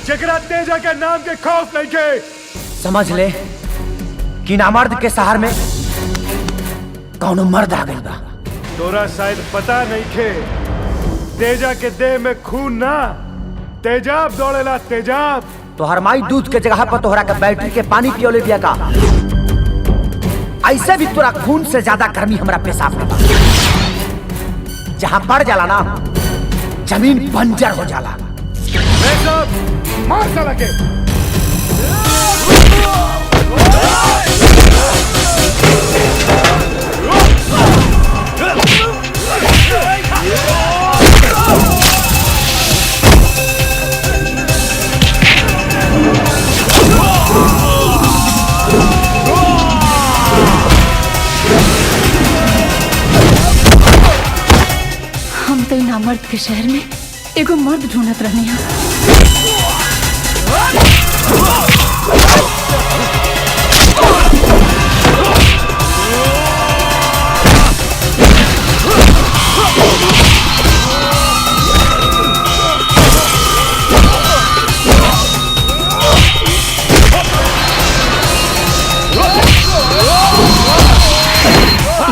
जगरा तेजा के नाम के खौफ नहीं के। समझ ले कि नामर्द के शहर में कौनो मर्द आ गइल बा। तोरा शायद पता नहीं खे, तेजा के देह में खून ना तेजाब दौड़ेला, तेजाब। तोहर माई दूध के जगह पर तोहरा के बैटरी के पानी पियोले दिया का। ऐसे भी तोरा खून से ज्यादा गर्मी हमरा पेशाब में बा। जहां पड़ जाला ना जमीन बंजर हो जाला। मार साला के। हम तो नामर्द के शहर में एगो मर्द ढूंढत रहनी है।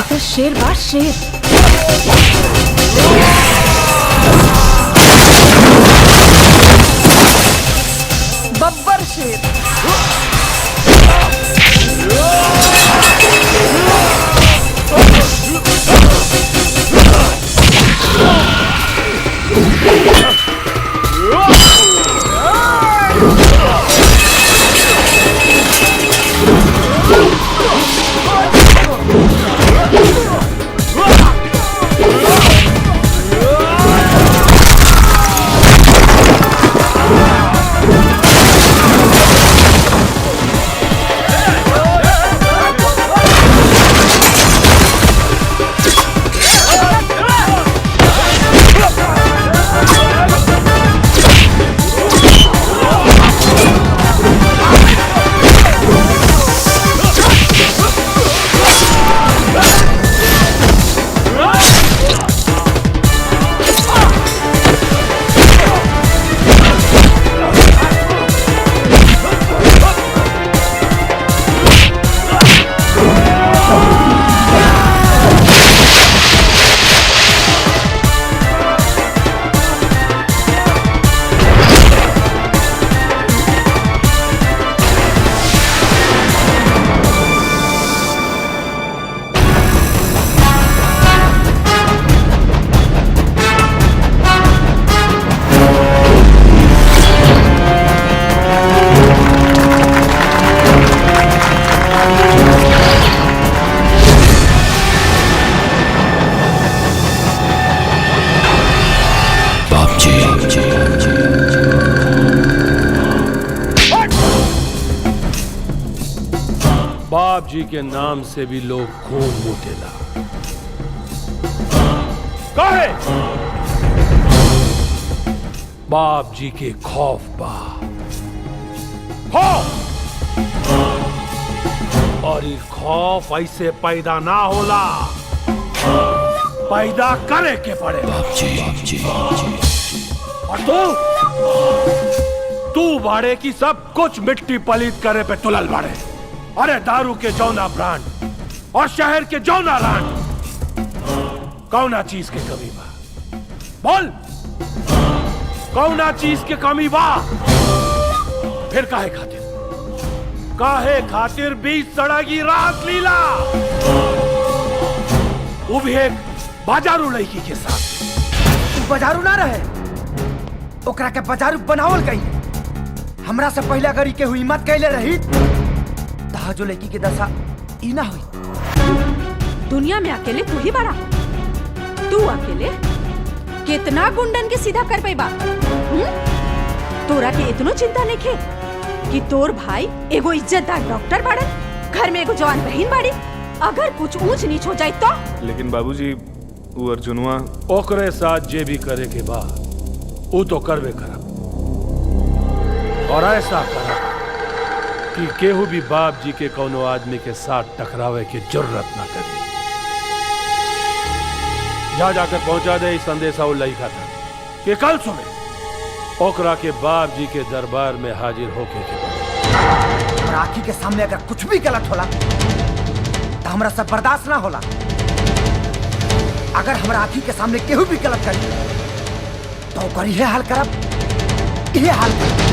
तो शेर बा शेर। बब्बर शेर। बाप जी के नाम से भी लोग खून मूटेला। काहे? बाप जी के खौफ बा, खौफ। और ये खौफ ऐसे पैदा ना होला, पैदा करे के पड़े। और तू बाड़े की सब कुछ मिट्टी पलीत करे पे तुलल बाड़े। अरे दारू के जौना ब्रांड और शहर के जौना रांड, कौना चीज के कमी बा? बोल, कौना चीज के कमी बा? फिर काहे खातिर, काहे खातिर बीच सड़गी रात लीला, वो भी एक बाजारू लड़की के साथ। बाजारू ना रहे, ओकरा के बाजारू बनावल गई। हमरा से पहले अगर के हुई मत कैले रही जो लड़की के दशा ई ना हुई। दुनिया में अकेले तू ही बड़ा। तू अकेले कितना गुंडन के सीधा कर पाई बा? तोरा के इतनो चिंता नहीं खे कि तोर भाई एगो इज्जतदार डॉक्टर बाड़न, घर में एगो जवान बहन बाड़ी, अगर कुछ ऊंच नीच हो जाए तो? लेकिन बाबूजी वो अर्जुनवा ओकरे साथ जे भी करे के बा वो तो करवे करब। और ऐसा करब कि केहू भी बाप जी के कोनो आदमी के साथ टकरावे की जरूरत ना करी। जा जाकर पहुंचा दे इस संदेशा वो लड़का था कि कल सुबह ओकरा के बाप जी के दरबार में हाजिर होके के पड़ी। हमरा आँखी के सामने अगर कुछ भी गलत होला तो हमरा सब बर्दाश्त ना होला। अगर हमरा आँखी के सामने केहू भी गलत करी तो ओकर इहे हाल करब, इहे हाल करब।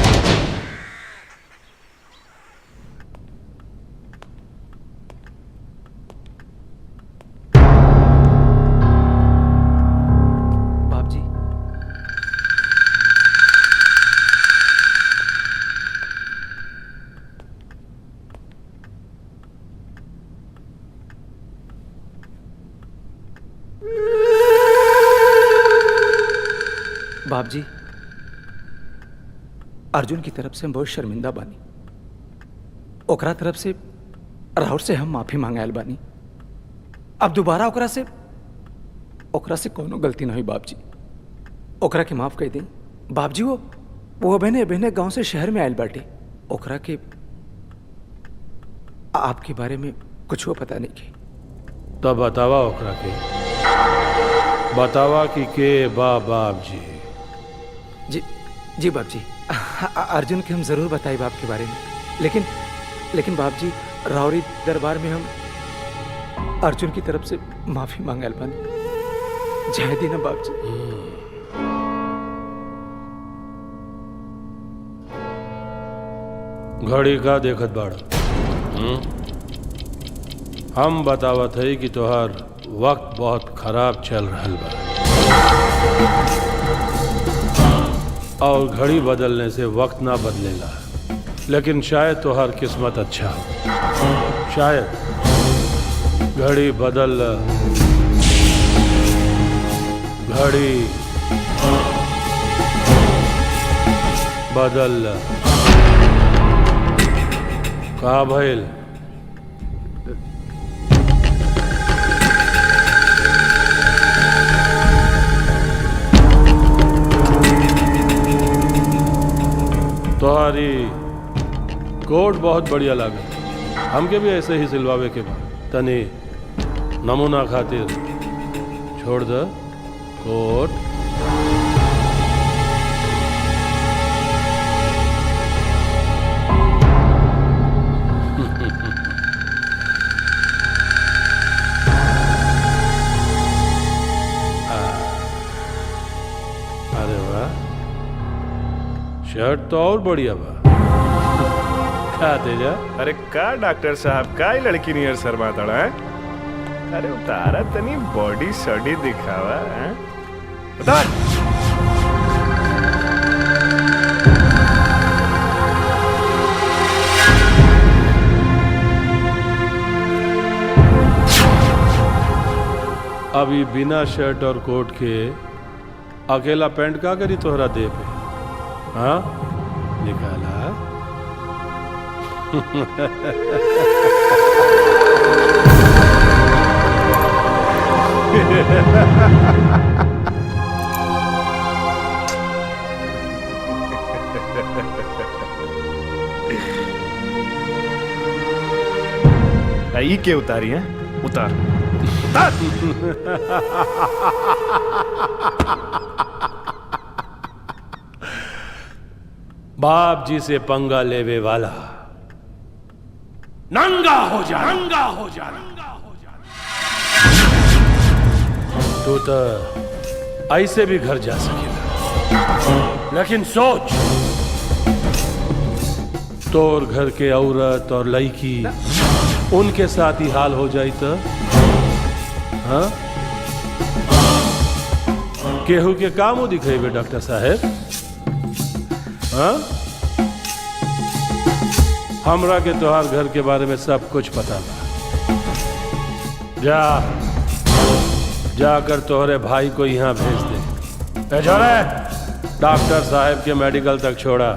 बाप जी, अर्जुन की तरफ से हम बहुत शर्मिंदा बानी। ओकरा तरफ से राहुल से हम माफी मांगायल बानी। अब दोबारा ओकरा से कोनो गलती ना हुई बाप जी। ओकरा के माफ कर दें बाप जी। वो बहने बहने गांव से शहर में आयल बाटे। ओकरा के आपके बारे में कुछ वो पता नहीं के। तब बतावा ओकरा के, बतावा कि के बाप जी। जी बाप जी, अर्जुन के हम जरूर बताए बाप के बारे में। लेकिन बाप जी, रावरी दरबार में हम अर्जुन की तरफ से माफी मांगल बानी। जय दीना बाप जी। घड़ी का देखत बाड़ा? हम बतावत है कि तोहार वक्त बहुत खराब चल रहल बा और घड़ी बदलने से वक्त ना बदलेला। लेकिन शायद तोहार किस्मत अच्छा हो। शायद घड़ी बदल, घड़ी बदल। का भइल? तोहारी कोट बहुत बढ़िया लागल। हमके भी ऐसे ही सिलवावे के बा। तनी नमूना खातिर छोड़ द कोट। अरे वाह, शर्ट तो और बढ़िया बा। क्या तेजा? अरे का डॉक्टर साहब, का लड़की नियर शर्मा तड़ा है? अरे उतारा तनी बॉडी सॉडी दिखावा है। उतार। अभी बिना शर्ट और कोट के अकेला पैंट का करी तोहरा दे पे? हाँ, निकाला। ई के उतारी है? उतार। बाप जी से पंगा लेवे वाला नंगा हो जा, नंगा हो जा, नंगा हो जा। तू तो ऐसे भी घर जा सकेगा, लेकिन सोच, तोर घर के औरत और लड़की उनके साथ ही हाल हो जाए तो? हाँ, केहू के काम दिखेबे डॉक्टर साहेब? हाँ, हमरा के तोहार घर के बारे में सब कुछ पता बा। जाकर तोहरे भाई को यहाँ भेज दे। छोड़े, डॉक्टर साहब के मेडिकल तक छोड़ा।